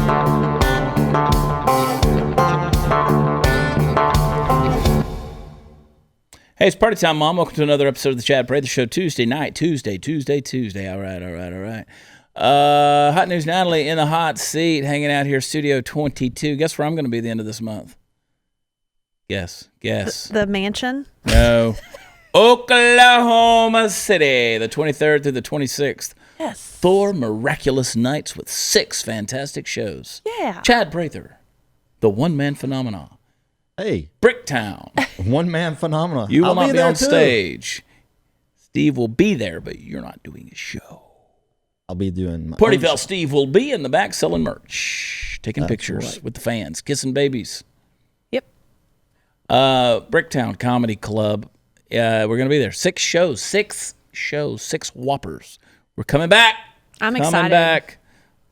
Hey, it's party time, Mom. Welcome to another episode of the Chad Prather Show. Tuesday night. Tuesday. All right. Hot News Natalie in the hot seat, hanging out here, Studio 22. Guess where I'm going to be the end of this month? Guess. The mansion? No. Oklahoma City, the 23rd through the 26th. Yes. 4 miraculous nights with 6 fantastic shows. Yeah. Chad Prather, the one-man phenomenon. Hey. Bricktown. One-man phenomenon. You will I'll not be on too. stage. Steve will be there, but you're not doing a show. I'll be doing my Party Fell Steve will be in the back selling merch, taking pictures right. with the fans, kissing babies. Yep. Bricktown Comedy Club. We're going to be there. 6 shows, 6 whoppers. We're coming back. I'm excited. Back.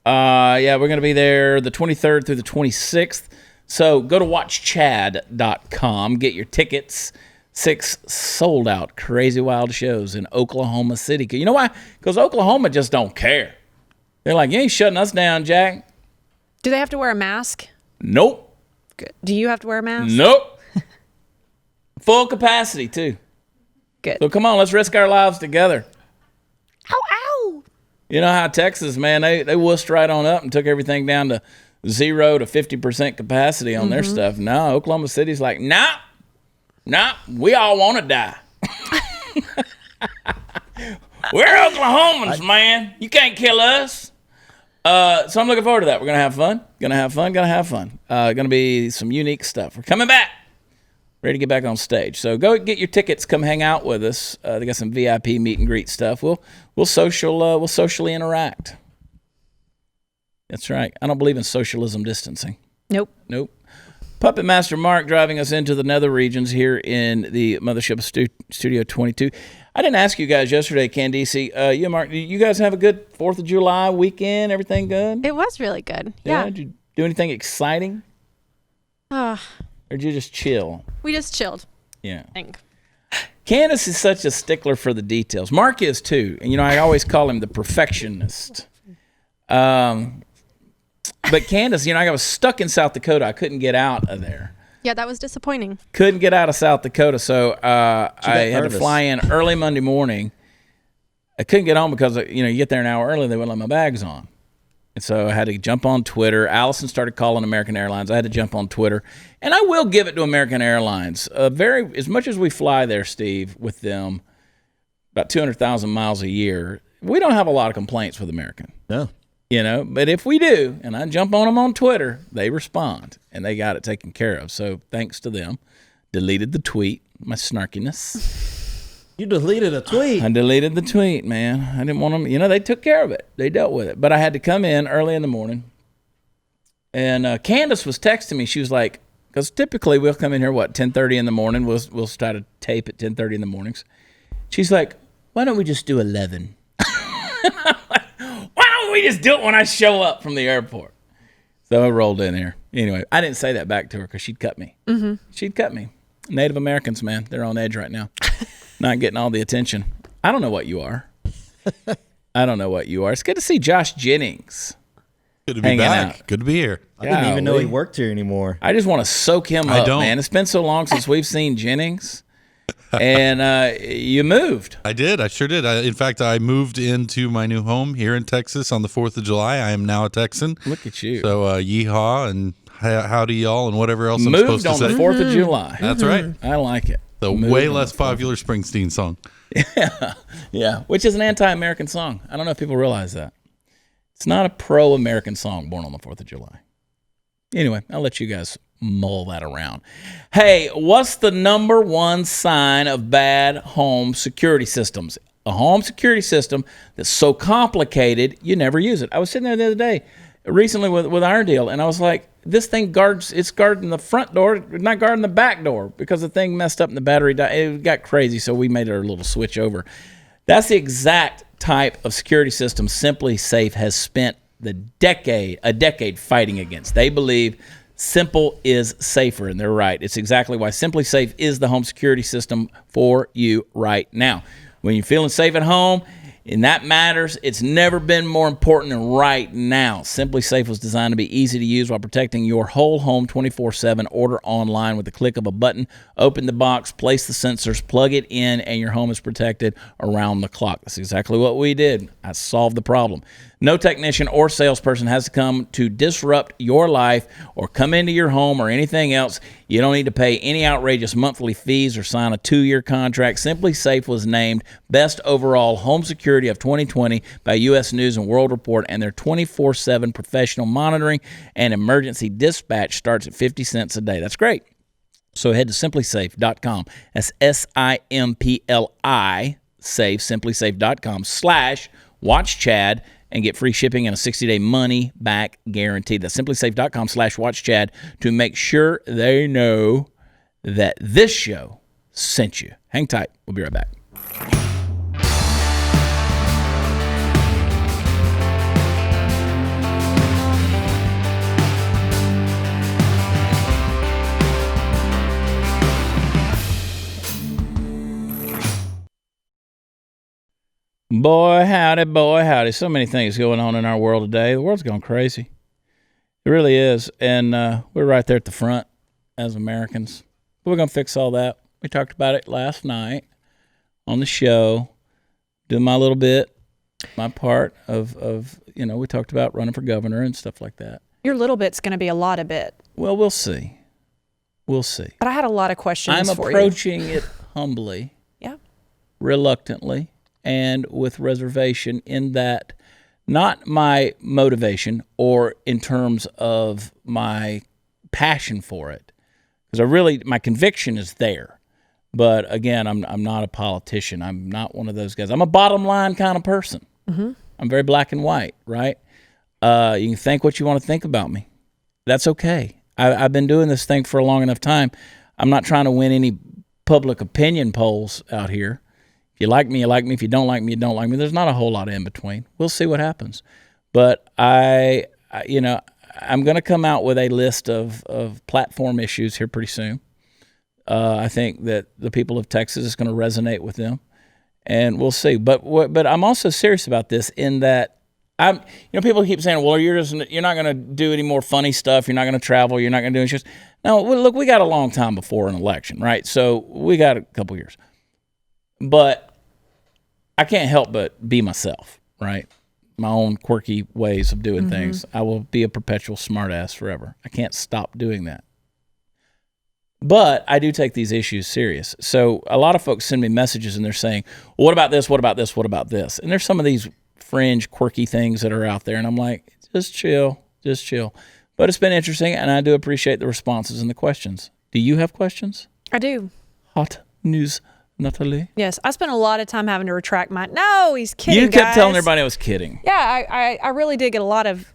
We're going to be there the 23rd through the 26th. So go to watchchad.com, get your tickets. 6 sold out, crazy wild shows in Oklahoma City. You know why? Because Oklahoma just don't care. They're like, you ain't shutting us down, Jack. Do they have to wear a mask? Nope. Good. Do you have to wear a mask? Nope. Full capacity, too. Good. So come on, let's risk our lives together. Ow. You know how Texas, man, they wussed right on up and took everything down to 0 to 50% capacity on their stuff. No, Oklahoma City's like, nah, we all want to die. We're Oklahomans, man. You can't kill us. So I'm looking forward to that. We're going to have fun. Going to be some unique stuff. We're coming back. Ready to get back on stage. So go get your tickets. Come hang out with us. They got some VIP meet and greet stuff. We'll socially interact. That's right. I don't believe in socialism distancing. Nope. Puppet Master Mark driving us into the nether regions here in the mothership Studio 22. I didn't ask you guys yesterday, Candice. You and Mark, you guys have a good 4th of July weekend? Everything good? It was really good. Yeah. Yeah. Did you do anything exciting? Or did you just chill? We just chilled. Yeah. I think. Candace is such a stickler for the details. Mark is too. And, I always call him the perfectionist. But Candace, I was stuck in South Dakota. I couldn't get out of there. Yeah, that was disappointing. Couldn't get out of South Dakota, so I had to nervous. fly in early Monday morning. I couldn't get home because, you get there an hour early, they wouldn't let my bags on. And so I had to jump on Twitter. Allison started calling American Airlines. I had to jump on Twitter. And I will give it to American Airlines. As much as we fly there, Steve, with them, about 200,000 miles a year, we don't have a lot of complaints with American. No. But if we do, and I jump on them on Twitter, they respond, and they got it taken care of. So thanks to them. Deleted the tweet, my snarkiness. You deleted a tweet. I deleted the tweet, man. I didn't want them, they took care of it. They dealt with it. But I had to come in early in the morning, and Candace was texting me. She was like, because typically we'll come in here, 10:30 in the morning. We'll start a tape at 10:30 in the mornings. She's like, why don't we just do 11? Why don't we just do it when I show up from the airport? So I rolled in here. Anyway, I didn't say that back to her because she'd cut me. Mm-hmm. She'd cut me. Native Americans, man, they're on edge right now. Not getting all the attention. I don't know what you are. It's good to see Josh Jennings. Good to be back. Good to be here. I didn't even know he worked here anymore. I just want to soak him up, man. It's been so long since we've seen Jennings. And you moved. I did. I sure did. In fact, I moved into my new home here in Texas on the 4th of July. I am now a Texan. Look at you. So yeehaw and howdy y'all and whatever else I'm supposed to say. Moved on the 4th of July. That's right. I like it. The way less popular Springsteen song. Yeah, which is an anti-American song. I don't know if people realize that. It's not a pro-American song, Born on the 4th of July. Anyway, I'll let you guys mull that around. Hey, what's the number one sign of bad home security systems? A home security system that's so complicated, you never use it. I was sitting there the other day, recently with our deal, and I was like, this thing it's guarding the front door, not guarding the back door, because the thing messed up and the battery died. It got crazy, so we made our little switch over. That's the exact type of security system Simply Safe has spent a decade fighting against. They believe simple is safer, and they're right. It's exactly why Simply Safe is the home security system for you right now. When you're feeling safe at home, And that matters. It's never been more important than right now. Simply Safe was designed to be easy to use while protecting your whole home 24/7. Order online with the click of a button. Open the box, place the sensors, plug it in, and your home is protected around the clock. That's exactly what we did. I solved the problem. No technician or salesperson has to come to disrupt your life or come into your home or anything else. You don't need to pay any outrageous monthly fees or sign a 2-year contract. Simply Safe was named Best Overall Home Security of 2020 by U.S. News and World Report, and their 24/7 professional monitoring and emergency dispatch starts at 50 cents a day. That's great. So head to simplysafe.com. That's SIMPLI, safe, simplysafe.com/watchchad and get free shipping and a 60-day money-back guarantee. That's simplysafe.com/watchchad to make sure they know that this show sent you. Hang tight. We'll be right back. Boy, howdy, boy, howdy. So many things going on in our world today. The world's gone crazy. It really is. And we're right there at the front as Americans. But we're going to fix all that. We talked about it last night on the show. Doing my little bit, my part of we talked about running for governor and stuff like that. Your little bit's going to be a lot of bit. Well, we'll see. We'll see. But I had a lot of questions for you. I'm approaching it humbly. Yeah. Reluctantly. And with reservation in that not my motivation or in terms of my passion for it. Because my conviction is there. But again, I'm not a politician. I'm not one of those guys. I'm a bottom line kind of person. Mm-hmm. I'm very black and white, right? You can think what you want to think about me. That's okay. I've been doing this thing for a long enough time. I'm not trying to win any public opinion polls out here. You like me, you like me. If you don't like me, you don't like me. There's not a whole lot in between. We'll see what happens. But I'm going to come out with a list of platform issues here pretty soon. I think that the people of Texas is going to resonate with them, and we'll see. But I'm also serious about this in that people keep saying, well, you're not going to do any more funny stuff. You're not going to travel. You're not going to do anything. No, look, we got a long time before an election, right? So we got a couple years. But I can't help but be myself, right? My own quirky ways of doing things. I will be a perpetual smartass forever. I can't stop doing that. But I do take these issues serious. So a lot of folks send me messages and they're saying, well, what about this? What about this? What about this? And there's some of these fringe, quirky things that are out there. And I'm like, just chill. But it's been interesting, and I do appreciate the responses and the questions. Do you have questions? I do. Hot news, Natalie? Yes, I spent a lot of time having to retract my. No, he's kidding. You kept guys. telling everybody I was kidding. Yeah, I really did get a lot of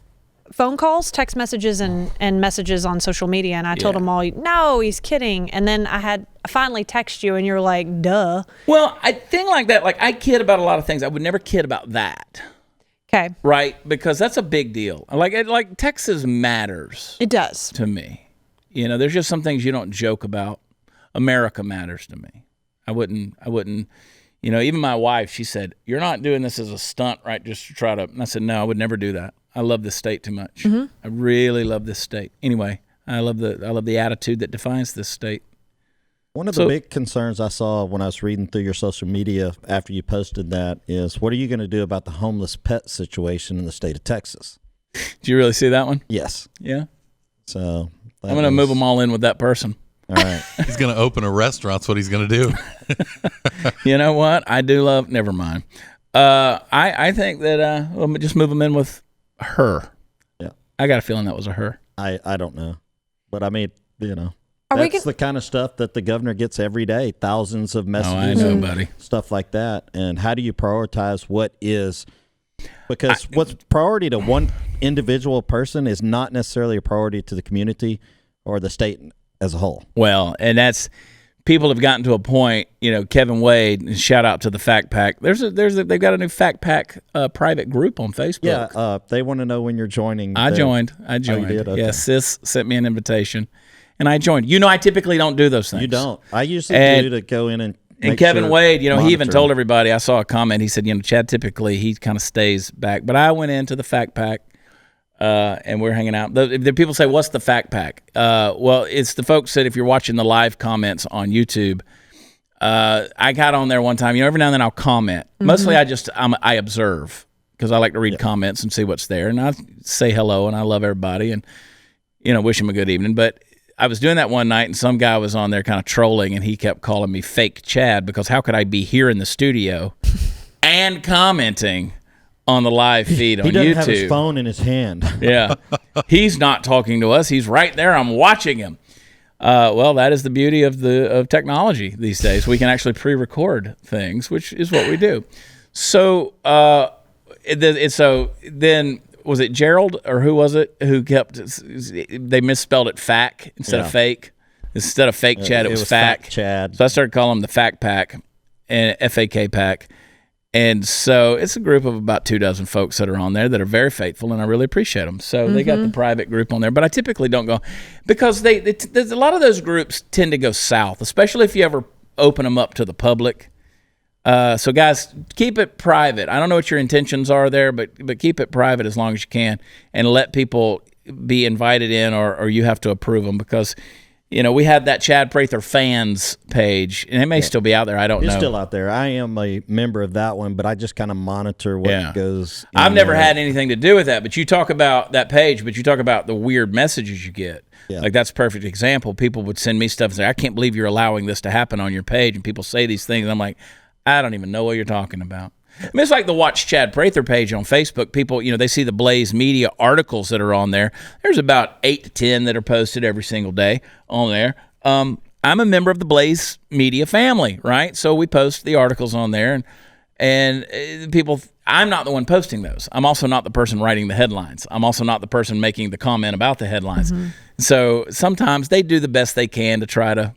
phone calls, text messages, and messages on social media, and I told them all, no, he's kidding. And then I finally text you, and you're like, duh. Well, I think like that. Like I kid about a lot of things. I would never kid about that. Okay. Right, because that's a big deal. Like Texas matters. It does to me. There's just some things you don't joke about. America matters to me. I wouldn't, even my wife, she said, you're not doing this as a stunt, right? Just to try to, and I said, no, I would never do that. I love this state too much. Mm-hmm. I really love this state. Anyway, I love the attitude that defines this state. One of the big concerns I saw when I was reading through your social media after you posted that is, what are you going to do about the homeless pet situation in the state of Texas? Did you really see that one? Yes. Yeah. So I'm going to move them all in with that person. All right. He's going to open a restaurant. That's what he's going to do. You know what? I do love, never mind. I think that let me just move them in with her. Yeah. I got a feeling that was a her. I don't know. But I mean, that's the kind of stuff that the governor gets every day. Thousands of messages. Oh, I know, buddy. Stuff like that. And how do you prioritize what is? Because what's priority to one individual person is not necessarily a priority to the community or the state as a whole. Well, and that's people have gotten to a point. Kevin Wade. Shout out to the Fact Pack. They've got a new Fact Pack private group on Facebook. Yeah, they want to know when you're joining. I joined. Oh, you did? Okay. Yeah, Sis sent me an invitation, and I joined. I typically don't do those things. You don't. I usually do to go in and And make Kevin sure- Wade, he even monitor. told everybody, I saw a comment, he said, Chad typically, he kind of stays back. But I went into the Fact Pack, and we're hanging out. The people say, what's the Fact Pack? Well, it's the folks that if you're watching the live comments on YouTube, I got on there one time. Every now and then I'll comment. Mostly I observe because I like to read comments and see what's there. And I say hello, and I love everybody and, wish them a good evening. But I was doing that one night, and some guy was on there kind of trolling, and he kept calling me fake Chad because how could I be here in the studio and commenting on the live feed on YouTube? He doesn't have his phone in his hand. Yeah. He's not talking to us. He's right there. I'm watching him. Well, that is the beauty of technology these days. We can actually pre-record things, which is what we do. So, so then was it Gerald or who was it who they misspelled it fack instead of fake? Instead of fake Chad, it was fack. Chad. So I started calling him the Fact Pack and FAK Pack. And so it's a group of about 24 folks that are on there that are very faithful, and I really appreciate them. So they got the private group on there, but I typically don't go because there's a lot of those groups tend to go south, especially if you ever open them up to the public. So guys, keep it private. I don't know what your intentions are there, but keep it private as long as you can, and let people be invited in, or you have to approve them because. We had that Chad Prather fans page, and it may still be out there. I don't know. It's still out there. I am a member of that one, but I just kind of monitor what goes. I've never had anything to do with that, but you talk about that page, but you talk about the weird messages you get. Yeah. Like that's a perfect example. People would send me stuff and say, I can't believe you're allowing this to happen on your page, and people say these things, and I'm like, I don't even know what you're talking about. I mean, it's like the Watch Chad Prather page on Facebook. People, they see the Blaze Media articles that are on there. There's about 8 to 10 that are posted every single day on there. I'm a member of the Blaze Media family, right? So we post the articles on there, and people. I'm not the one posting those. I'm also not the person writing the headlines. I'm also not the person making the comment about the headlines. Mm-hmm. So sometimes they do the best they can to try to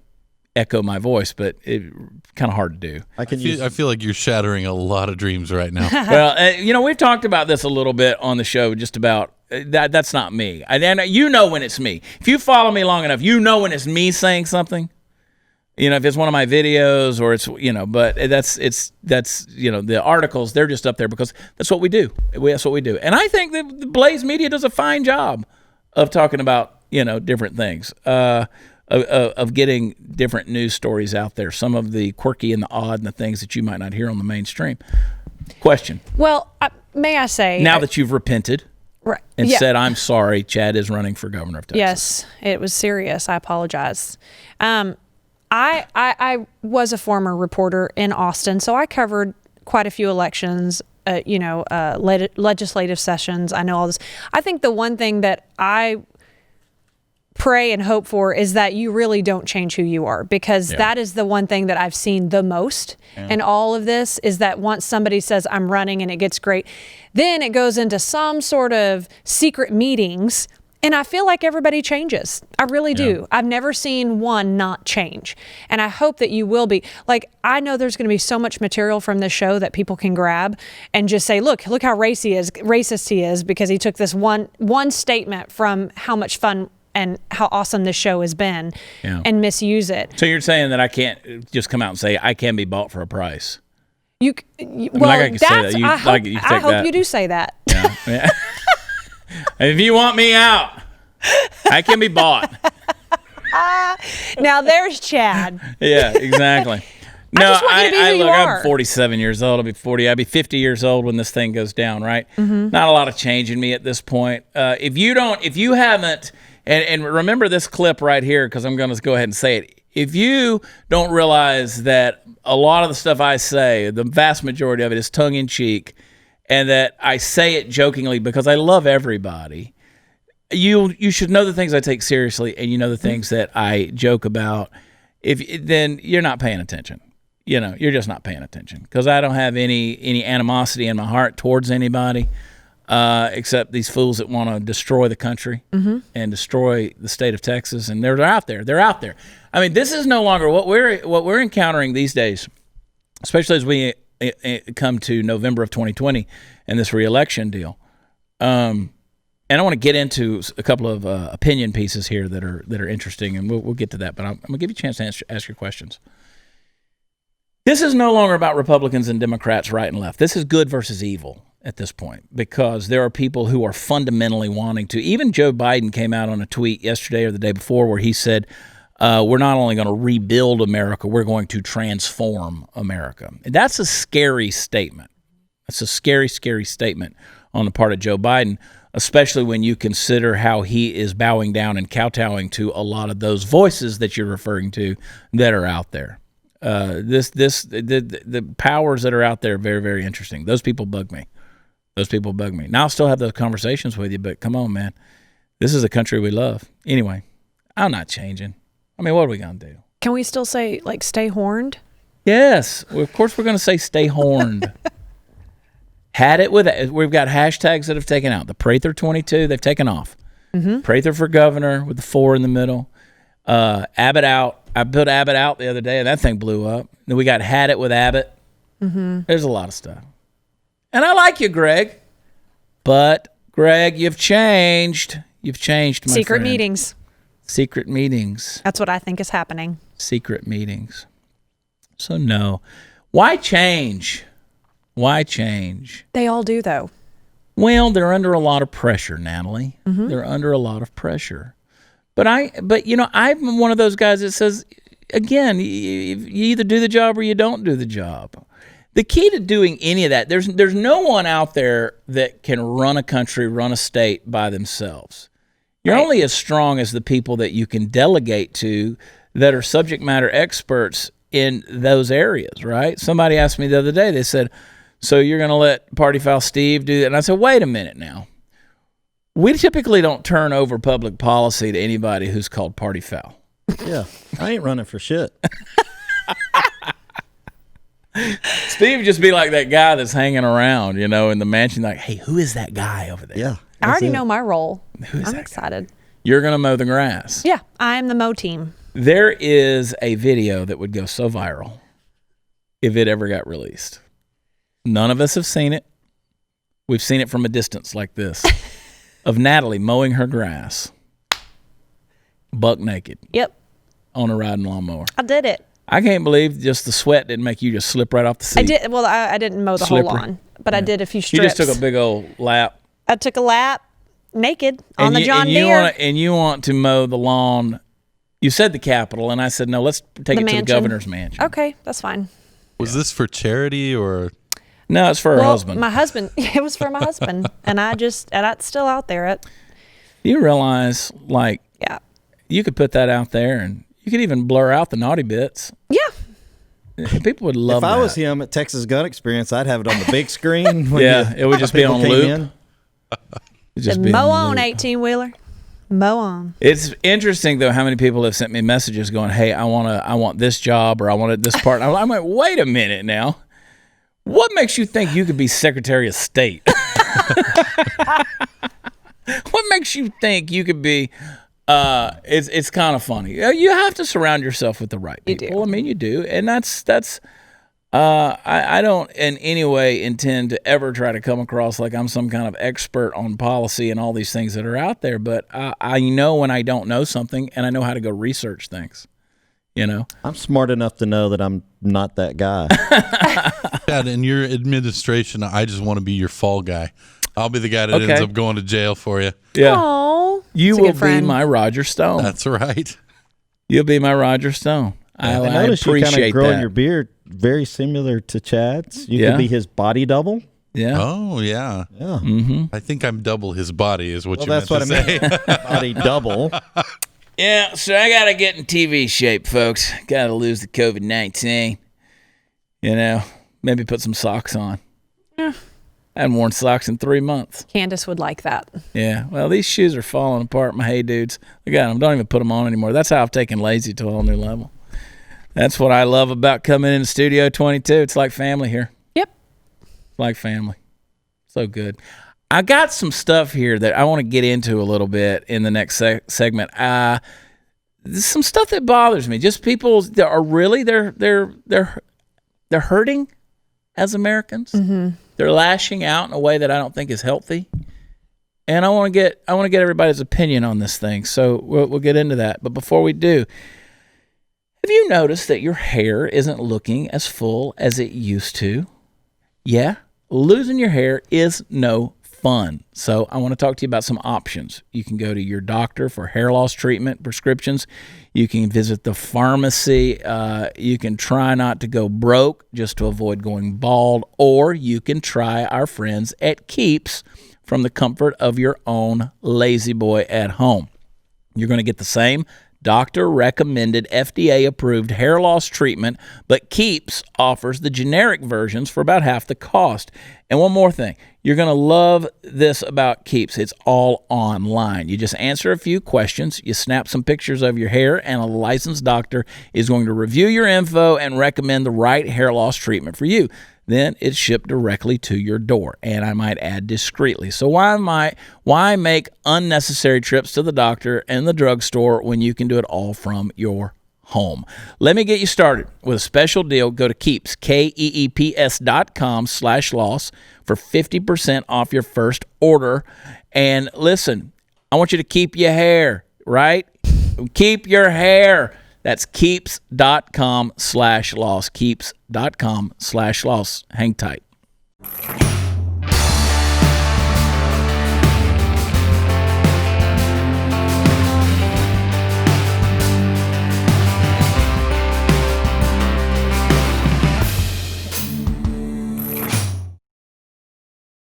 echo my voice, but it's kind of hard to do. I feel like you're shattering a lot of dreams right now. Well, we've talked about this a little bit on the show, just about that. That's not me. And when it's me. If you follow me long enough, when it's me saying something. If it's one of my videos or it's, but that's the articles, they're just up there because that's what we do. That's what we do. And I think that the Blaze Media does a fine job of talking about, different things. Of getting different news stories out there, some of the quirky and the odd and the things that you might not hear on the mainstream. Question. Well, may I say... Now that you've repented and yeah. said, I'm sorry, Chad is running for governor of Texas. Yes, it was serious. I apologize. I was a former reporter in Austin, so I covered quite a few elections, legislative sessions. I know all this. I think the one thing that I pray and hope for is that you really don't change who you are, because that is the one thing that I've seen the most in all of this, is that once somebody says I'm running and it gets great, then it goes into some sort of secret meetings, and I feel like everybody changes. I really do. I've never seen one not change, and I hope that you will be. Like, I know there's going to be so much material from this show that people can grab and just say, look how racist he is because he took this one statement from how much fun and how awesome this show has been and misuse it. So you're saying that I can't just come out and say I can be bought for a price? I hope you do say that. Yeah. If you want me out, I can be bought. Now there's Chad. Yeah, exactly. No, I just want you to be who you are. I'm 47 years old. I'll be 40. I'll be 50 years old when this thing goes down, right? Mm-hmm. Not a lot of change in me at this point. If you haven't, and remember this clip right here, because I'm going to go ahead and say it. If you don't realize that a lot of the stuff I say, the vast majority of it is tongue-in-cheek, and that I say it jokingly because I love everybody, you should know the things I take seriously, and the things that I joke about. Then you're not paying attention. You're just not paying attention, because I don't have any animosity in my heart towards anybody. Except these fools that want to destroy the country and destroy the state of Texas, and they're out there. They're out there. I mean, this is no longer what we're encountering these days, especially as we come to November of 2020 and this re-election deal. And I want to get into a couple of opinion pieces here that are interesting, and we'll get to that. But I'm gonna give you a chance to ask your questions. This is no longer about Republicans and Democrats, right and left. This is good versus evil at this point, because there are people who are fundamentally wanting to. Even Joe Biden came out on a tweet yesterday or the day before where he said, we're not only going to rebuild America, we're going to transform America. And that's a scary statement. That's a scary, scary statement on the part of Joe Biden, especially when you consider how he is bowing down and kowtowing to a lot of those voices that you're referring to that are out there. The powers that are out there are very, very interesting. Those people bug me. Now I'll still have those conversations with you, but come on, man. This is a country we love. Anyway, I'm not changing. I mean, what are we going to do? Can we still say, like, stay horned? Yes. Well, of course we're going to say stay horned. We've got hashtags that have taken out. The Prather 22, they've taken off. Mm-hmm. Prather for governor with the 4 in the middle. Abbott out. I put Abbott out the other day, and that thing blew up. Then we got had it with Abbott. Mm-hmm. There's a lot of stuff. And I like you, Greg. But, Greg, you've changed. You've changed, my Secret friend. meetings. Secret meetings. That's what I think is happening. Secret meetings. So, no. Why change? Why change? They all do, though. Well, they're under a lot of pressure, Natalie. Mm-hmm. They're under a lot of pressure. But I'm one of those guys that says, again, you either do the job or you don't do the job. The key to doing any of that, there's no one out there that can run a country, run a state by themselves. You're only as strong as the people that you can delegate to that are subject matter experts in those areas, right? Somebody asked me the other day, they said, so you're going to let Party Foul Steve do that? And I said, wait a minute now. We typically don't turn over public policy to anybody who's called Party Foul. Yeah, I ain't running for shit. Steve would just be like that guy that's hanging around, in the mansion, like, hey, who is that guy over there? Yeah. I already know my role. I'm excited. You're going to mow the grass. Yeah, I am the mow team. There is a video that would go so viral if it ever got released. None of us have seen it. We've seen it from a distance like this of Natalie mowing her grass, buck naked. Yep. On a riding lawnmower. I did it. I can't believe just the sweat didn't make you just slip right off the seat. I did. Well, I didn't mow the whole lawn, but I did a few strips. You just took a big old lap. I took a lap naked on the John Deere. And you want to mow the lawn. You said the Capitol, and I said, no, let's take it to the governor's mansion. Okay, that's fine. Was this for charity or? No, it's for her husband. My husband. It was for my husband. And it's still out there. You realize, you could put that out there, and you could even blur out the naughty bits. Yeah. People would love that. If I was him at Texas Gun Experience, I'd have it on the big screen. It would just be on loop. Just mow on, 18-wheeler. Mow on. It's interesting, though, how many people have sent me messages going, hey, I want this job, or I wanted this part. I'm like, wait a minute now. What makes you think you could be Secretary of State? What makes you think you could be? It's kind of funny. You have to surround yourself with the right people. You do. I mean, you do, and that's. I don't in any way intend to ever try to come across like I'm some kind of expert on policy and all these things that are out there. But I know when I don't know something, and I know how to go research things. I'm smart enough to know that I'm not that guy. Chad, in your administration, I just want to be your fall guy. I'll be the guy that ends up going to jail for you. Yeah. Aww, you will be my Roger Stone. That's right. You'll be my Roger Stone. I noticed appreciate you kind of growing that. your beard very similar to Chad's. You could be his body double. Yeah. Oh, yeah. Yeah. Mm-hmm. I think I'm double his body is what you meant to say. That's what I meant. Body double. Yeah, so I got to get in TV shape, folks. Got to lose the COVID-19. Maybe put some socks on. Yeah. I haven't worn socks in 3 months. Candace would like that. Yeah, well, these shoes are falling apart, my hey dudes. Look at them. Don't even put them on anymore. That's how I've taken lazy to a whole new level. That's what I love about coming into Studio 22. It's like family here. Yep. It's like family. So good. I got some stuff here that I want to get into a little bit in the next segment. There's some stuff that bothers me. Just people that are really they're hurting as Americans. Mm-hmm. They're lashing out in a way that I don't think is healthy. And I want to get everybody's opinion on this thing. So we'll get into that. But before we do, have Have you noticed that your hair isn't looking as full as it used to? Yeah, losing your hair is no fun. So I want to talk to you about some options. You can go to your doctor for hair loss treatment prescriptions. You can visit the pharmacy. You can try not to go broke just to avoid going bald. Or you can try our friends at Keeps from the comfort of your own lazy boy at home. You're going to get the same doctor-recommended, FDA-approved hair loss treatment, but Keeps offers the generic versions for about half the cost. And one more thing, you're going to love this about Keeps. It's all online. You just answer a few questions, you snap some pictures of your hair, and a licensed doctor is going to review your info and recommend the right hair loss treatment for you. Then it's shipped directly to your door, and I might add discreetly. So why make unnecessary trips to the doctor and the drugstore when you can do it all from your home? Let me get you started with a special deal. Go to Keeps, KEEPS.com/loss for 50% off your first order. And listen, I want you to keep your hair, right? Keep your hair. That's keeps.com/loss. Keeps.com/loss. Hang tight.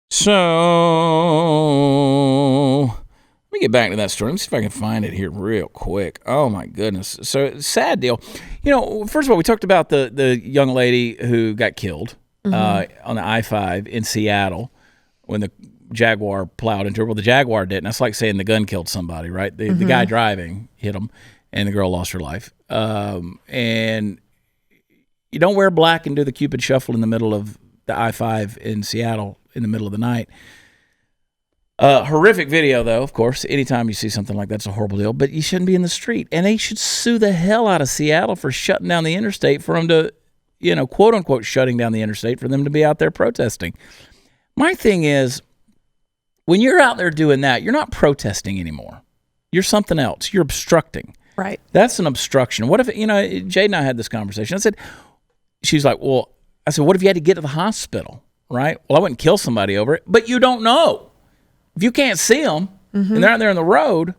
So let me get back to that story. Let me see if I can find it here real quick. Oh, my goodness. So, sad deal. You know, first of all, we talked about the young lady who got killed on the I-5 in Seattle when the Jaguar plowed into her. Well, the Jaguar didn't. That's like saying the gun killed somebody, right? The guy driving hit him, and the girl lost her life. And you don't wear black and do the Cupid shuffle in the middle of the I-5 in Seattle in the middle of the night. Horrific video, though, of course. Anytime you see something like that, it's a horrible deal. But you shouldn't be in the street. And they should sue the hell out of Seattle for shutting down the interstate for them to, quote unquote, shutting down the interstate for them to be out there protesting. My thing is, when you're out there doing that, you're not protesting anymore. You're something else. You're obstructing. Right. That's an obstruction. What if, Jade and I had this conversation. She's like, well, I said, what if you had to get to the hospital, right? Well, I wouldn't kill somebody over it, but you don't know. If you can't see them, and they're out there on the road,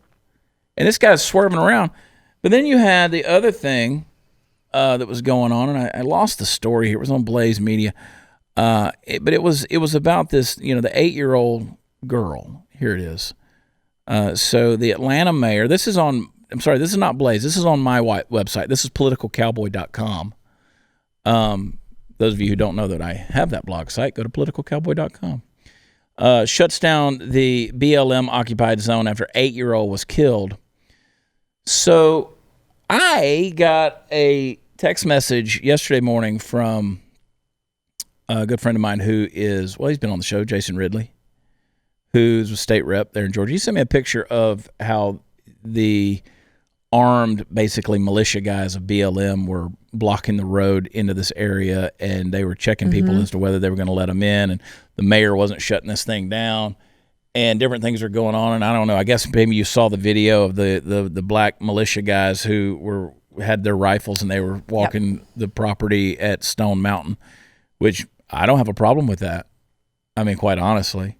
and this guy's swerving around. But then you had the other thing that was going on, and I lost the story here. It was on Blaze Media. But it was about this, the 8-year-old girl. Here it is. So the Atlanta mayor, this is not Blaze. This is on my website. This is politicalcowboy.com. Those of you who don't know that I have that blog site, go to politicalcowboy.com. Shuts down the BLM occupied zone after 8-year-old was killed. So I got a text message yesterday morning from a good friend of mine who he's been on the show, Jason Ridley, who's a state rep there in Georgia. He sent me a picture of how the armed, basically militia guys of BLM were blocking the road into this area, and they were checking people as to whether they were going to let them in, and the mayor wasn't shutting this thing down, and different things are going on. And I don't know, I guess maybe you saw the video of the black militia guys who had their rifles, and they were walking the property at Stone Mountain, which I don't have a problem with that. I mean, quite honestly,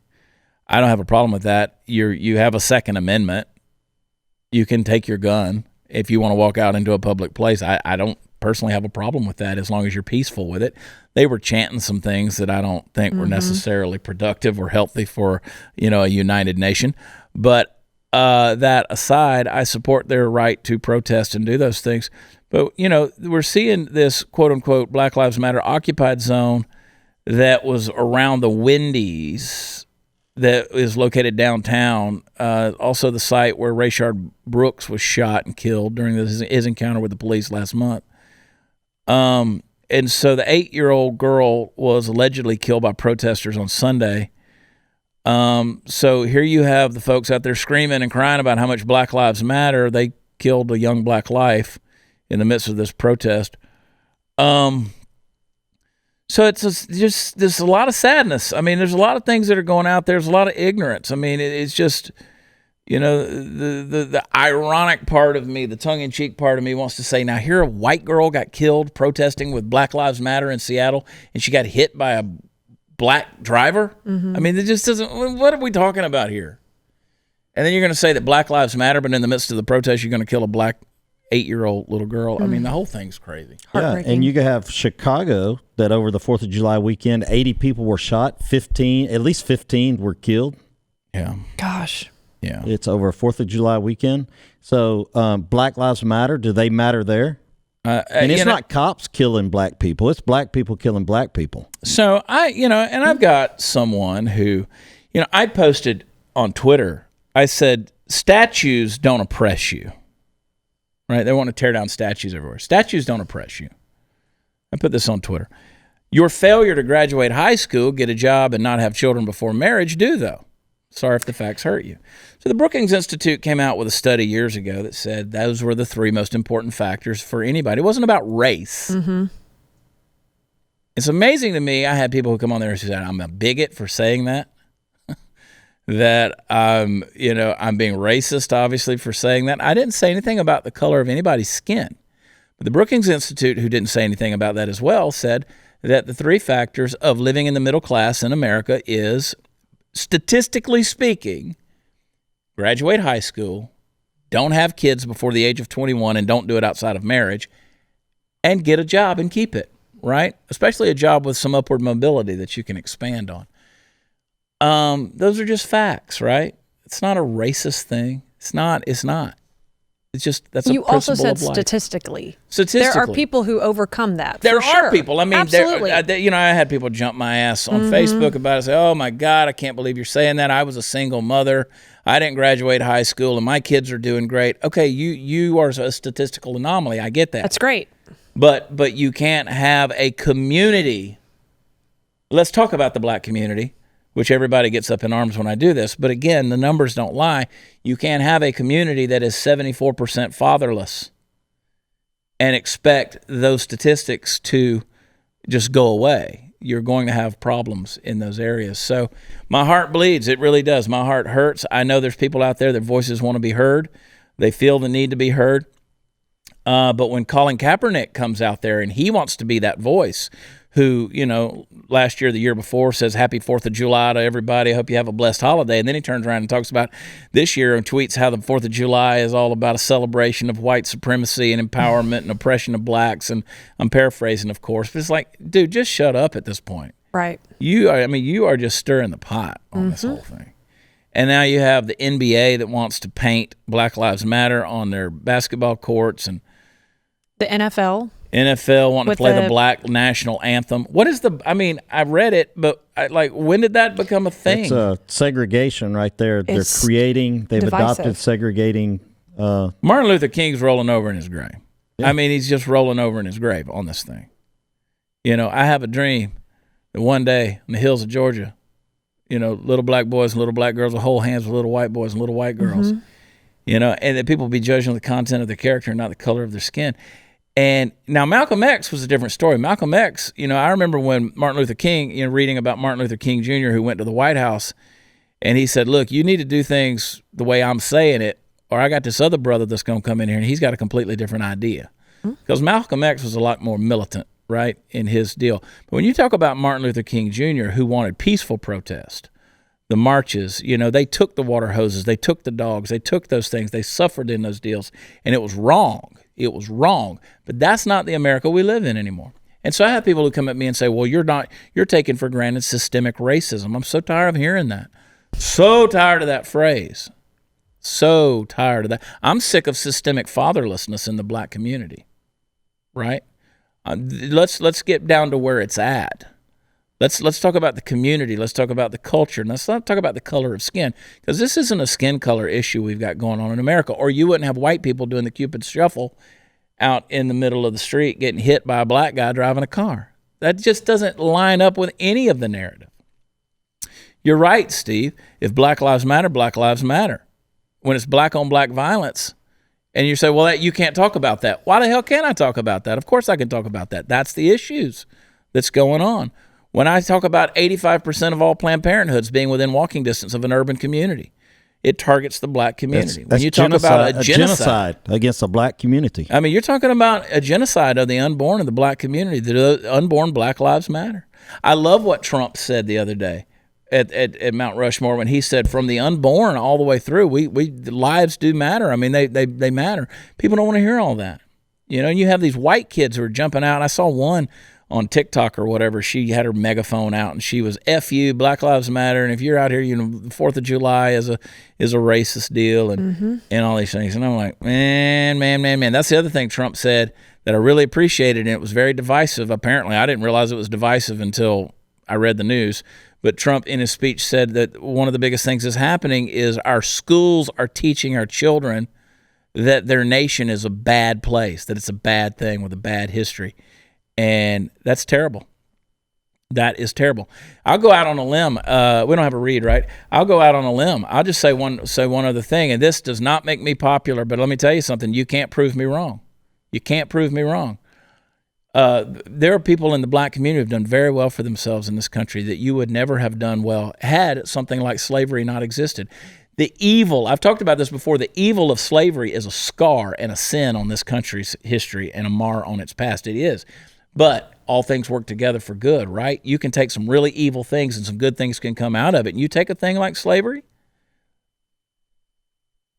I don't have a problem with that. You have a Second Amendment. You can take your gun if you want to walk out into a public place. I don't personally have a problem with that as long as you're peaceful with it. They were chanting some things that I don't think were necessarily productive or healthy for, a united nation. But that aside, I support their right to protest and do those things. But, we're seeing this quote-unquote Black Lives Matter occupied zone that was around the Wendy's that is located downtown, also the site where Rayshard Brooks was shot and killed during his encounter with the police last month. And so the 8-year-old girl was allegedly killed by protesters on Sunday. So here you have the folks out there screaming and crying about how much Black Lives Matter. They killed a young black life in the midst of this protest. So it's just there's a lot of sadness. I mean, there's a lot of things that are going out there. There's a lot of ignorance. I mean, it's just You know, the ironic part of me, the tongue-in-cheek part of me wants to say, now here a white girl got killed protesting with Black Lives Matter in Seattle, and she got hit by a black driver? I mean, it just doesn't, what are we talking about here? And then you're going to say that Black Lives Matter, but in the midst of the protest, you're going to kill a black 8-year-old little girl. I mean, the whole thing's crazy. Yeah, and you could have Chicago that over the 4th of July weekend, 80 people were shot, at least 15 were killed. Yeah. Gosh. Yeah. It's over a 4th of July weekend. So Black Lives Matter, do they matter there? And it's not cops killing black people. It's black people killing black people. So I've got someone who, I posted on Twitter, I said, statues don't oppress you. Right? They want to tear down statues everywhere. Statues don't oppress you. I put this on Twitter. Your failure to graduate high school, get a job, and not have children before marriage do, though. Sorry if the facts hurt you. So the Brookings Institute came out with a study years ago that said those were the 3 most important factors for anybody. It wasn't about race. It's amazing to me. I had people who come on there and said, I'm a bigot for saying that. That I'm being racist, obviously, for saying that. I didn't say anything about the color of anybody's skin. But the Brookings Institute, who didn't say anything about that as well, said that the 3 factors of living in the middle class in America is, statistically speaking, graduate high school, don't have kids before the age of 21 and don't do it outside of marriage, and get a job and keep it, right? Especially a job with some upward mobility that you can expand on. Those are just facts, right? It's not a racist thing. It's not. It's just, that's a principle of life. You also said statistically. There are people who overcome that. There are people. I mean, absolutely. I had people jump my ass on Facebook about it, say, oh my God, I can't believe you're saying that. I was a single mother. I didn't graduate high school and my kids are doing great. Okay, you are a statistical anomaly. I get that. That's great. But you can't have a community. Let's talk about the black community, which everybody gets up in arms when I do this. But again, the numbers don't lie. You can't have a community that is 74% fatherless and expect those statistics to just go away. You're going to have problems in those areas. So my heart bleeds. It really does. My heart hurts. I know there's people out there that voices want to be heard. They feel the need to be heard. But when Colin Kaepernick comes out there and he wants to be that voice, who, last year, the year before, says Happy 4th of July to everybody. I hope you have a blessed holiday. And then he turns around and talks about this year and tweets how the 4th of July is all about a celebration of white supremacy and empowerment and oppression of blacks. And I'm paraphrasing, of course. But it's like, dude, just shut up at this point. Right. You are just stirring the pot on this whole thing. And now you have the NBA that wants to paint Black Lives Matter on their basketball courts. And the NFL wanting to play the black national anthem. What is I read it, but when did that become a thing? It's a segregation right there. They've adopted segregating. Martin Luther King's rolling over in his grave. Yeah. I mean, he's just rolling over in his grave on this thing. I have a dream that one day in the hills of Georgia, little black boys and little black girls will hold hands with little white boys and little white girls. And that people will be judged on the content of their character and not the color of their skin. And now Malcolm X was a different story. Malcolm X, I remember when Martin Luther King, reading about Martin Luther King Jr., who went to the White House, and he said, look, you need to do things the way I'm saying it, or I got this other brother that's going to come in here, and he's got a completely different idea. Because Malcolm X was a lot more militant, right, in his deal. But when you talk about Martin Luther King Jr., who wanted peaceful protest, the marches, they took the water hoses, they took the dogs, they took those things, they suffered in those deals, and it was wrong. It was wrong. But that's not the America we live in anymore. And so I have people who come at me and say, well, you're taking for granted systemic racism. I'm so tired of hearing that. So tired of that phrase. So tired of that. I'm sick of systemic fatherlessness in the black community, right? Let's get down to where it's at. Let's talk about the community. Let's talk about the culture. And let's not talk about the color of skin, because this isn't a skin color issue we've got going on in America. Or you wouldn't have white people doing the Cupid's shuffle out in the middle of the street getting hit by a black guy driving a car. That just doesn't line up with any of the narrative. You're right, Steve. If Black Lives Matter, Black Lives Matter. When it's black on black violence, and you say, well, you can't talk about that. Why the hell can't I talk about that? Of course I can talk about that. That's the issues that's going on. When I talk about 85% of all Planned Parenthoods being within walking distance of an urban community, it targets the black community. That's when you talk about a genocide against the black community. I mean, you're talking about a genocide of the unborn in the black community. The unborn Black Lives Matter. I love what Trump said the other day at Mount Rushmore when he said, from the unborn all the way through, the lives do matter. I mean, they matter. People don't want to hear all that. You know, and you have these white kids who are jumping out. I saw one on TikTok or whatever. She had her megaphone out and she was F you, Black Lives Matter, and if you're out here, you know, the 4th of July is a racist deal and all these things. And I'm like, man. That's the other thing Trump said that I really appreciated, and it was very divisive. Apparently, I didn't realize it was divisive until I read the news. But Trump, in his speech, said that one of the biggest things that's happening is our schools are teaching our children that their nation is a bad place, that it's a bad thing with a bad history. And that's terrible. That is terrible. I'll go out on a limb. We don't have a read, right? I'll go out on a limb. I'll just say one other thing, and this does not make me popular, but let me tell you something. You can't prove me wrong. You can't prove me wrong. There are people in the black community who have done very well for themselves in this country that you would never have done well had something like slavery not existed. The evil, I've talked about this before, the evil of slavery is a scar and a sin on this country's history and a mar on its past. It is. But all things work together for good, right? You can take some really evil things and some good things can come out of it. And you take a thing like slavery,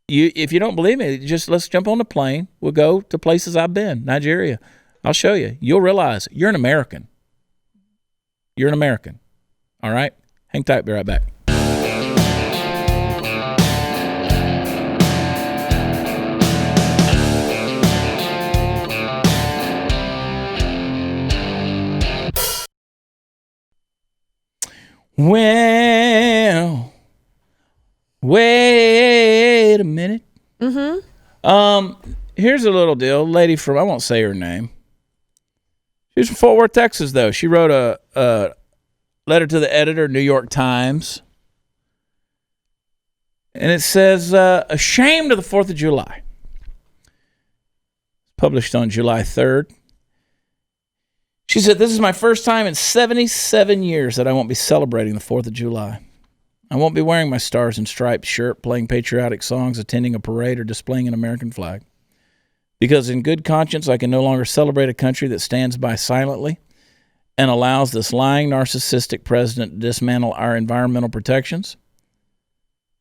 if you don't believe me, just let's jump on the plane. We'll go to places I've been, Nigeria. I'll show you. You'll realize you're an American. You're an American. All right? Hang tight. Be right back. Well, wait a minute. Here's a little deal. Lady from, I won't say her name. She's from Fort Worth, Texas, though. She wrote a letter to the editor, New York Times. And it says, ashamed of the 4th of July. Published on July 3rd. She said, this is my first time in 77 years that I won't be celebrating the 4th of July. I won't be wearing my stars and stripes shirt, playing patriotic songs, attending a parade, or displaying an American flag. Because in good conscience, I can no longer celebrate a country that stands by silently and allows this lying, narcissistic president to dismantle our environmental protections,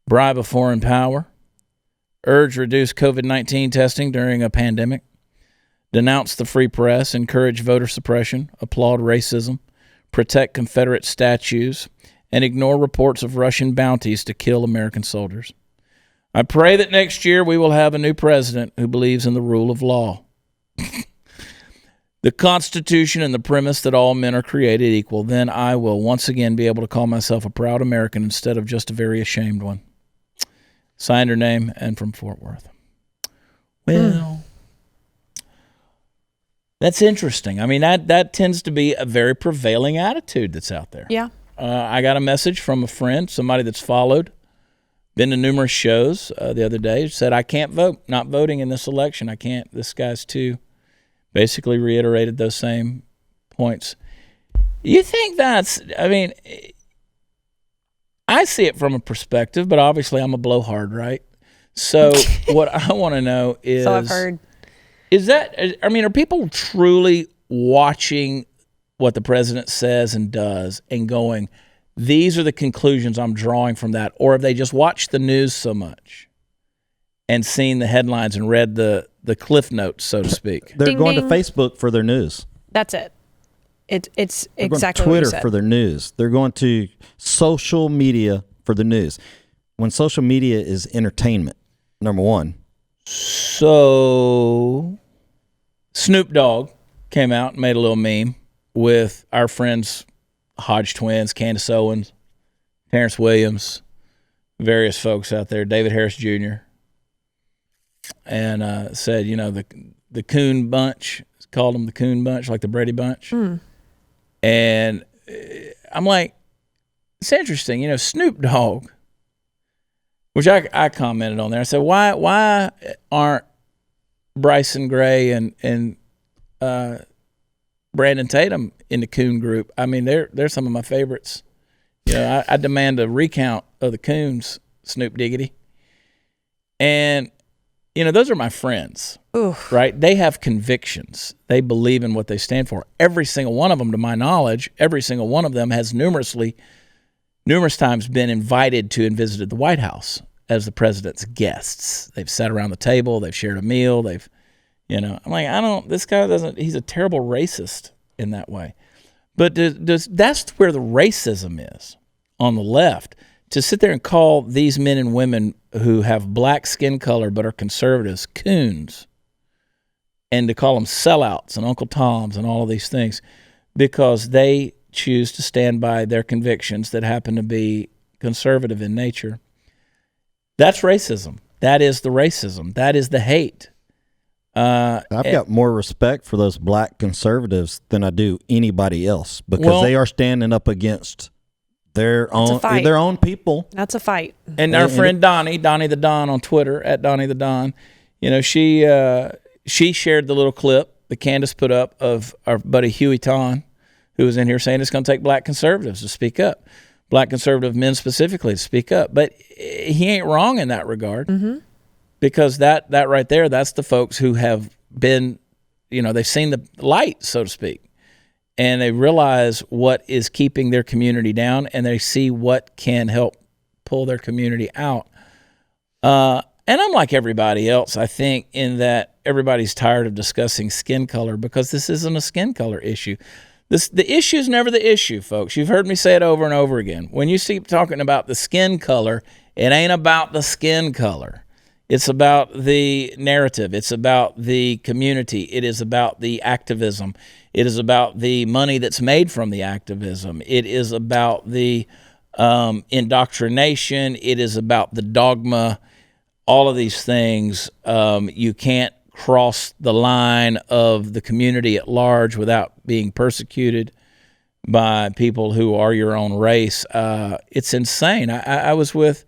bribe a foreign power, urge reduced COVID-19 testing during a pandemic, denounce the free press, encourage voter suppression, applaud racism, protect Confederate statues, and ignore reports of Russian bounties to kill American soldiers. I pray that next year we will have a new president who believes in the rule of law, the Constitution, and the premise that all men are created equal. Then I will once again be able to call myself a proud American instead of just a very ashamed one. Signed her name, and from Fort Worth. Well... That's interesting. I mean, that tends to be a very prevailing attitude that's out there. Yeah. I got a message from a friend, somebody that's followed, been to numerous shows the other day, said, I can't vote, not voting in this election. I can't. This guy's too, basically reiterated those same points. You think that's, I mean, I see it from a perspective, but obviously I'm a blowhard, right? So what I want to know is... So I've heard. Is that, I mean, are people truly watching what the president says and does and going, these are the conclusions I'm drawing from that? Or have they just watched the news so much and seen the headlines and read the cliff notes, so to speak? They're Ding, going ding. to Facebook for their news. That's it. It's They're exactly going to what you Twitter said. for their news. They're going to social media for the news. When social media is entertainment, number one. So Snoop Dogg came out and made a little meme with our friends Hodge twins, Candace Owens, Terrence Williams, various folks out there, David Harris Jr., and said, you know, the Coon Bunch, called them the Coon Bunch, like the Brady Bunch. And I'm like, it's interesting, you know, Snoop Dogg, which I commented on there. I said, why aren't Bryson Gray and Brandon Tatum in the Coon group? I mean, they're some of my favorites. You know, I demand a recount of the Coons, Snoop Diggity. And, those are my friends, right? They have convictions. They believe in what they stand for. Every single one of them, to my knowledge, every single one of them has numerous times been invited to and visited the White House as the president's guests. They've sat around the table. They've shared a meal. I'm like, this guy he's a terrible racist in that way. But that's where the racism is on the left. To sit there and call these men and women who have black skin color but are conservatives coons, and to call them sellouts and Uncle Toms and all of these things because they choose to stand by their convictions that happen to be conservative in nature, that's racism. That is the racism. That is the hate. I've got more respect for those black conservatives than I do anybody else because they are standing up against their own people. That's a fight. And our friend Donnie the Don on Twitter at Donnie the Don, she shared the little clip that Candace put up of our buddy Huey Ton, who was in here saying it's going to take black conservatives to speak up, black conservative men specifically to speak up. But he ain't wrong in that regard, because that right there, that's the folks who have been, they've seen the light, so to speak. And they realize what is keeping their community down, and they see what can help pull their community out. And I'm like everybody else, I think, in that everybody's tired of discussing skin color because this isn't a skin color issue. The issue is never the issue, folks. You've heard me say it over and over again. When you keep talking about the skin color, it ain't about the skin color. It's about the narrative. It's about the community. It is about the activism. It is about the money that's made from the activism. It is about the indoctrination. It is about the dogma. All of these things, you can't cross the line of the community at large without being persecuted by people who are your own race. It's insane. I was with,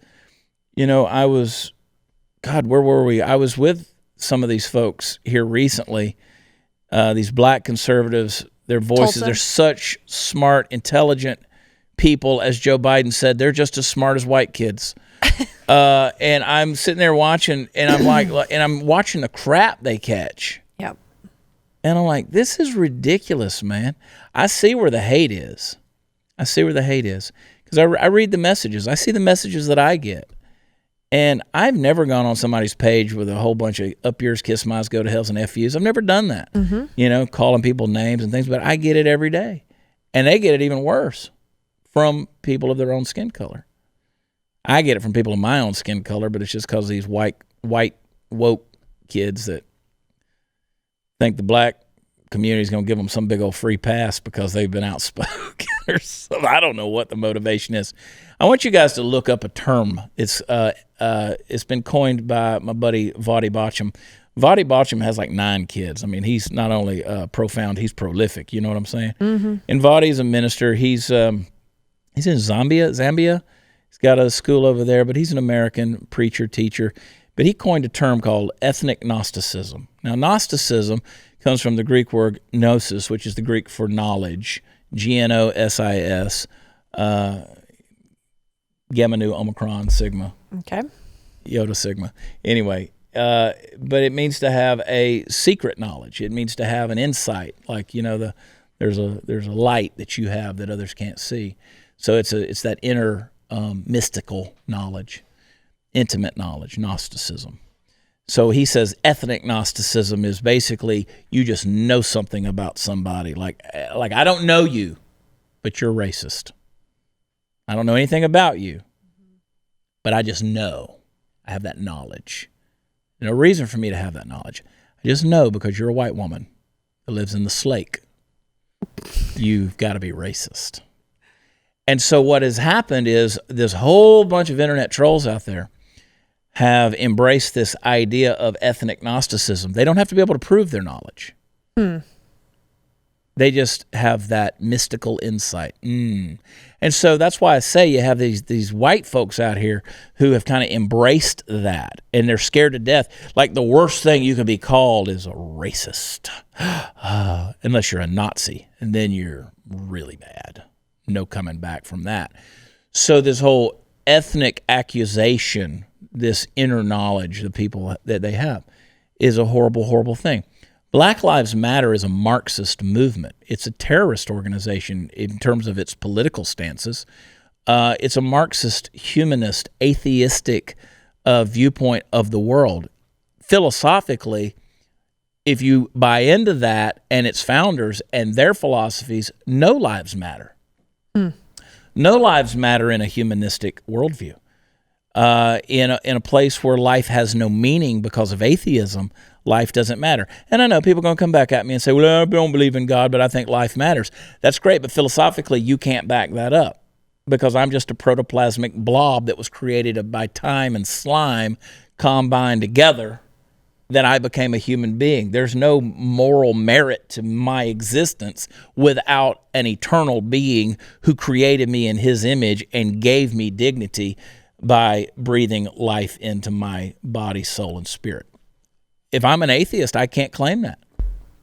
where were we? I was with some of these folks here recently, these black conservatives, their voices, Tulsa. They're such smart, intelligent people. As Joe Biden said, they're just as smart as white kids. And I'm sitting there watching, and I'm watching the crap they catch. Yep. And I'm like, this is ridiculous, man. I see where the hate is. Because I read the messages. I see the messages that I get. And I've never gone on somebody's page with a whole bunch of up yours, kiss my's, go to hells, and FUs. I've never done that, calling people names and things, but I get it every day. And they get it even worse from people of their own skin color. I get it from people of my own skin color, but it's just because of these white woke kids that think the black community is going to give them some big old free pass because they've been outspoken or something. I don't know what the motivation is. I want you guys to look up a term. It's been coined by my buddy Vadi Bacham. Vadi Bacham has like 9 kids. I mean, he's not only profound, he's prolific. You know what I'm saying? Mm-hmm. And Vadi's a minister. He's in Zambia. He's got a school over there, but he's an American preacher, teacher. But he coined a term called ethnic Gnosticism. Now, Gnosticism comes from the Greek word gnosis, which is the Greek for knowledge, Gnosis, Gamma Nu Omicron Sigma. Okay. Iota Sigma. Anyway, but it means to have a secret knowledge. It means to have an insight, like there's a light that you have that others can't see. So it's that inner mystical knowledge, intimate knowledge, Gnosticism. So he says ethnic Gnosticism is basically you just know something about somebody. Like I don't know you, but you're racist. I don't know anything about you, but I just know. I have that knowledge. No reason for me to have that knowledge. I just know because you're a white woman that lives in the Slake. You've got to be racist. And so what has happened is this whole bunch of internet trolls out there have embraced this idea of ethnic Gnosticism. They don't have to be able to prove their knowledge. They just have that mystical insight. And so that's why I say you have these white folks out here who have kind of embraced that, and they're scared to death. Like the worst thing you can be called is a racist, unless you're a Nazi, and then you're really bad. No coming back from that. So this whole ethnic accusation this inner knowledge, the people that they have, is a horrible, horrible thing. Black Lives Matter is a Marxist movement. It's a terrorist organization in terms of its political stances. It's a Marxist, humanist, atheistic viewpoint of the world. Philosophically, if you buy into that and its founders and their philosophies, no lives matter. No lives matter in a humanistic worldview. In a place where life has no meaning because of atheism, life doesn't matter. And I know people are going to come back at me and say, well, I don't believe in God, but I think life matters. That's great, but philosophically, you can't back that up because I'm just a protoplasmic blob that was created by time and slime combined together. That I became a human being. There's no moral merit to my existence without an eternal being who created me in his image and gave me dignity by breathing life into my body, soul, and spirit. If I'm an atheist, I can't claim that.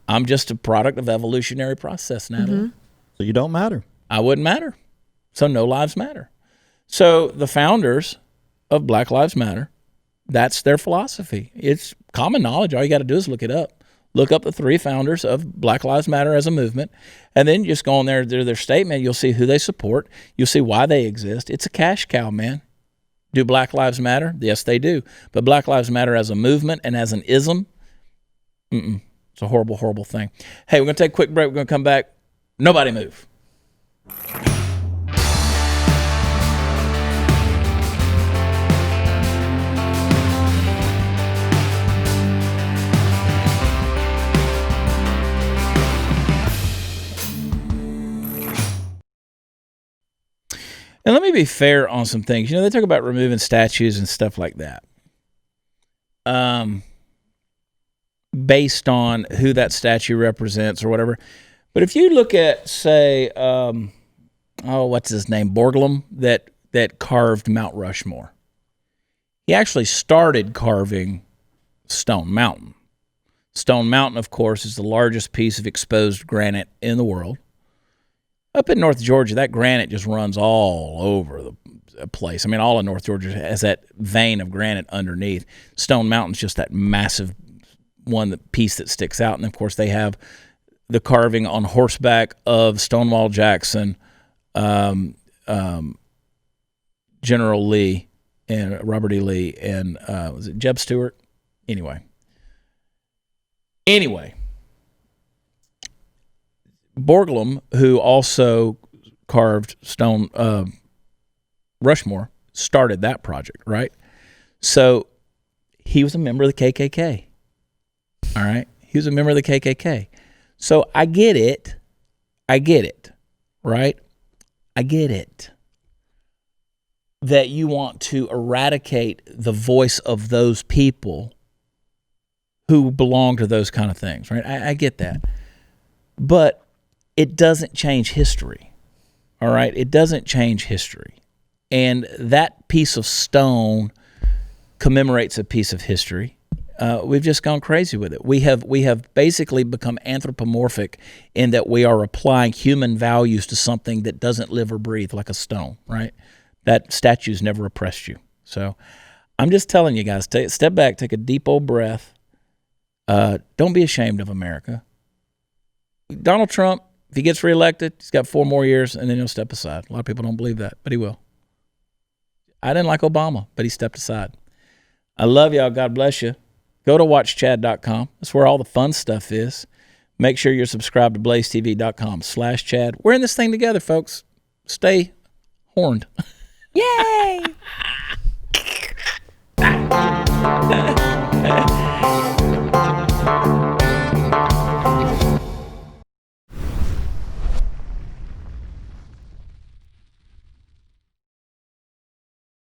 I'm just a product of evolutionary process, Natalie. So you don't matter. I wouldn't matter. So no lives matter. So the founders of Black Lives Matter, that's their philosophy. It's common knowledge. All you got to do is look it up. Look up the three founders of Black Lives Matter as a movement, and then just go on their statement. You'll see who they support. You'll see why they exist. It's a cash cow, man. Do Black Lives Matter? Yes, they do. But Black Lives Matter as a movement and as an ism, it's a horrible, horrible thing. Hey, we're going to take a quick break. We're going to come back. Nobody move. And let me be fair on some things. You know, they talk about removing statues and stuff like that. Based on who that statue represents or whatever. But if you look at, say, what's his name? Borglum, that carved Mount Rushmore. He actually started carving Stone Mountain. Stone Mountain, of course, is the largest piece of exposed granite in the world. Up in North Georgia, that granite just runs all over the place. I mean, all of North Georgia has that vein of granite underneath. Stone Mountain's just that massive piece that sticks out. And, of course, they have the carving on horseback of Stonewall Jackson, General Lee, and Robert E. Lee, and was it Jeb Stuart? Anyway. Borglum, who also carved Stone Rushmore, started that project, right? So he was a member of the KKK. All right? He was a member of the KKK. So I get it, right? I get it. That you want to eradicate the voice of those people who belong to those kind of things, right? I get that. But it doesn't change history, all right? It doesn't change history. And that piece of stone commemorates a piece of history. We've just gone crazy with it. We have basically become anthropomorphic in that we are applying human values to something that doesn't live or breathe, like a stone, right? That statue's never oppressed you. So I'm just telling you guys, step back, take a deep old breath. Don't be ashamed of America. Donald Trump, if he gets reelected, he's got 4 more years, and then he'll step aside. A lot of people don't believe that, but he will. I didn't like Obama, but he stepped aside. I love y'all. God bless you. Go to watchchad.com. That's where all the fun stuff is. Make sure you're subscribed to blazetv.com/Chad. We're in this thing together, folks. Stay horned. Yay!